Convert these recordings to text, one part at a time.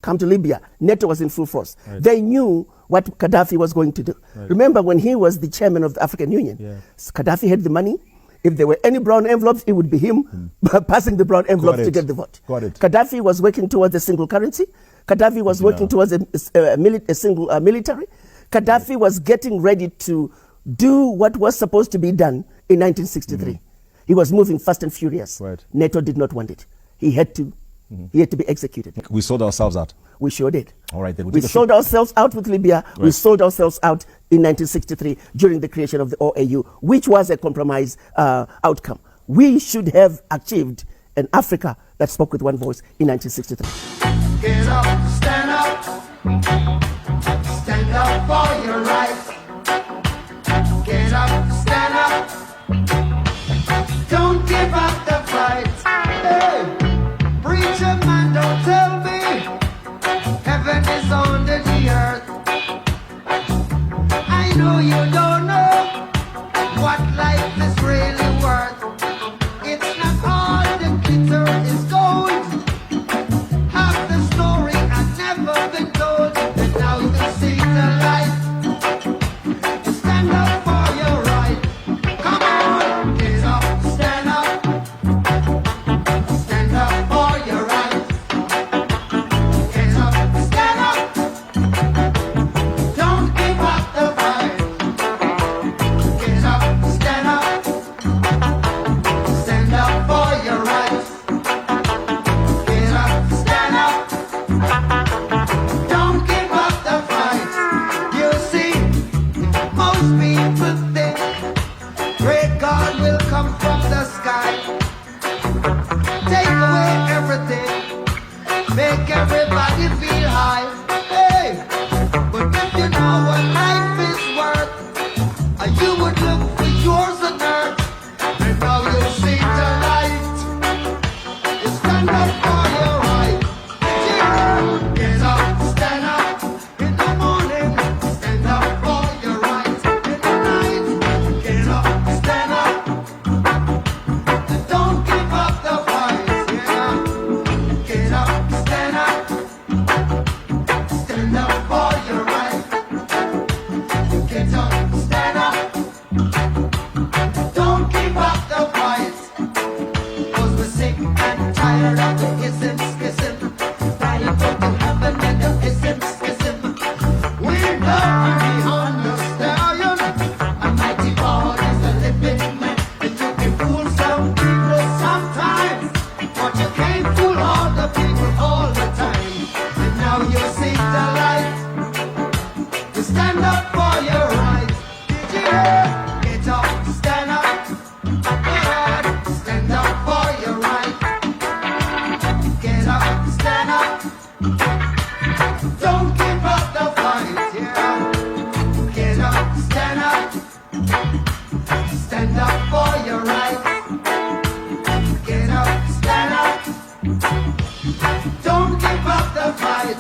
come to Libya. NATO was in full force. Right. They knew what Gaddafi was going to do. Right. Remember when he was the chairman of the African Union, Gaddafi had the money. If there were any brown envelopes, it would be him passing the brown envelopes to get the vote. Got it. Gaddafi was working towards a single currency. Gaddafi was working towards a single military. Gaddafi was getting ready to do what was supposed to be done in 1963. He was moving fast and furious. Right. NATO did not want it. He had to be executed. We sold ourselves out. We sure did. All right, then we sold ourselves out with Libya. Right. We sold ourselves out in 1963 during the creation of the OAU, which was a compromise outcome. We should have achieved an Africa that spoke with one voice in 1963. Get up, stand up for your rights. Get up, stand up. Don't give up the fight. Hey, preacher man, don't tell me heaven is under the earth. I know you don't know what life is really worth. It's not all the glitter is gold. Half the story has never been told, and now you see the light. Stand up for your right. Come on, get up, stand up. Stand up for your right. Get up, stand up. Don't give up the fight. Get up, stand up. Stand up for your right. Get up, stand up. Don't give up the fight. You see, most people think great God will come from the sky, take away everything, make everybody feel high. Hey, but if you know what life is worth, you would look for yours on earth, and now you see the light. You stand up for your right. Yeah. Get up, stand up in the morning. Stand up for your right in the night. Get up, stand up. And don't give up the fight. Yeah. Get up, stand up. Stand up for your right. Get up, stand up. Don't give up the fight. 'Cause we're sick and tired of the ism, schism. Dying for the heaven and the ism, schism. We're the on the stallion. A mighty God is a living man. And you can fool some people sometimes, but you can't fool all the people all the time. And now you see the light. You stand up for your right. Did you hear? Get up, stand up. Yeah. Stand up for your right. Get up, stand up. Don't give up the fight. Yeah. Get up, stand up. Stand up for your right. Get up, stand up. Don't give up the fight.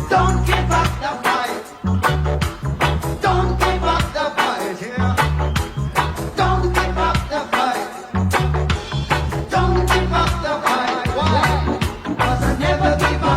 Don't give up the fight. Don't give up the fight. Yeah. Don't give up the fight. Don't give up the fight. Why? 'Cause I never give up.